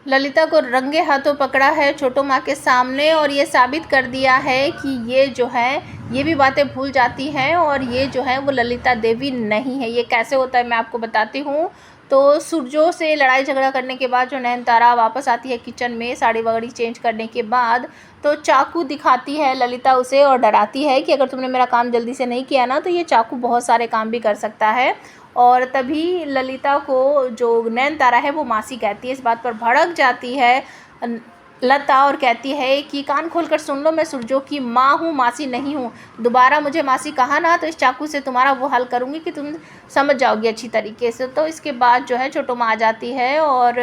ललिता को रंगे हाथों पकड़ा है छोटू माँ के सामने और ये साबित कर दिया है कि ये जो है ये भी बातें भूल जाती हैं और ये जो है वो ललिता देवी नहीं है। ये कैसे होता है मैं आपको बताती हूँ। तो सूरजों से लड़ाई झगड़ा करने के बाद जो नयनतारा वापस आती है किचन में साड़ी वगड़ी चेंज करने के बाद, तो चाकू दिखाती है ललिता उसे और डराती है कि अगर तुमने मेरा काम जल्दी से नहीं किया ना तो ये चाकू बहुत सारे काम भी कर सकता है। और तभी ललिता को जो नयनतारा है वो मासी कहती है, इस बात पर भड़क जाती है लता और कहती है कि कान खोलकर सुन लो, मैं सूरजों की माँ हूँ, मासी नहीं हूँ। दोबारा मुझे मासी कहा ना तो इस चाकू से तुम्हारा वो हल करूँगी कि तुम समझ जाओगी अच्छी तरीके से। तो इसके बाद जो है छोटू माँ आ जाती है और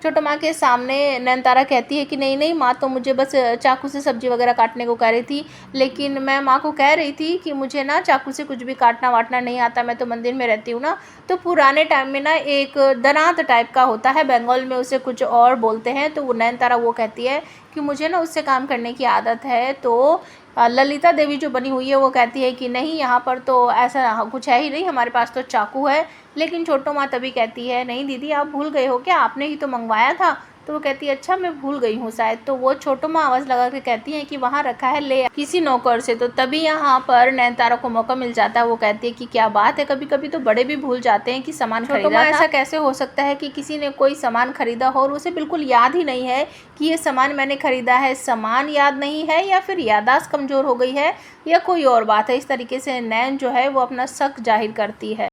छोटू माँ के सामने नयनतारा कहती है कि नहीं नहीं माँ तो मुझे बस चाकू से सब्जी वगैरह काटने को कह रही थी, लेकिन मैं माँ को कह रही थी कि मुझे ना चाकू से कुछ भी काटना वाटना नहीं आता, मैं तो मंदिर में रहती हूँ ना। तो पुराने टाइम में ना एक दरांत टाइप का होता है, बंगाल में उसे कुछ और बोलते हैं। तो वो नयनतारा वो कहती है कि मुझे ना उससे काम करने की आदत है। तो ललिता देवी जो बनी हुई है वो कहती है कि नहीं यहाँ पर तो ऐसा कुछ है ही नहीं, हमारे पास तो चाकू है। लेकिन छोटू माँ तभी कहती है नहीं दीदी आप भूल गए हो क्या, आपने ही तो मंगवाया था। तो वो कहती है अच्छा मैं भूल गई हूँ शायद। तो वो छोटू माँ आवाज़ लगा के कहती है कि वहाँ रखा है ले किसी नौकर से। तो तभी यहाँ पर नयनतारा को मौका मिल जाता है, वो कहती है कि क्या बात है, कभी कभी तो बड़े भी भूल जाते हैं कि सामान खरीदा था। ऐसा कैसे हो सकता है कि किसी ने कोई सामान खरीदा हो और उसे बिल्कुल याद ही नहीं है कि ये सामान मैंने खरीदा है, सामान याद नहीं है या फिर याददाश्त कमज़ोर हो गई है या कोई और बात है। इस तरीके से नैन जो है वो अपना शक जाहिर करती है।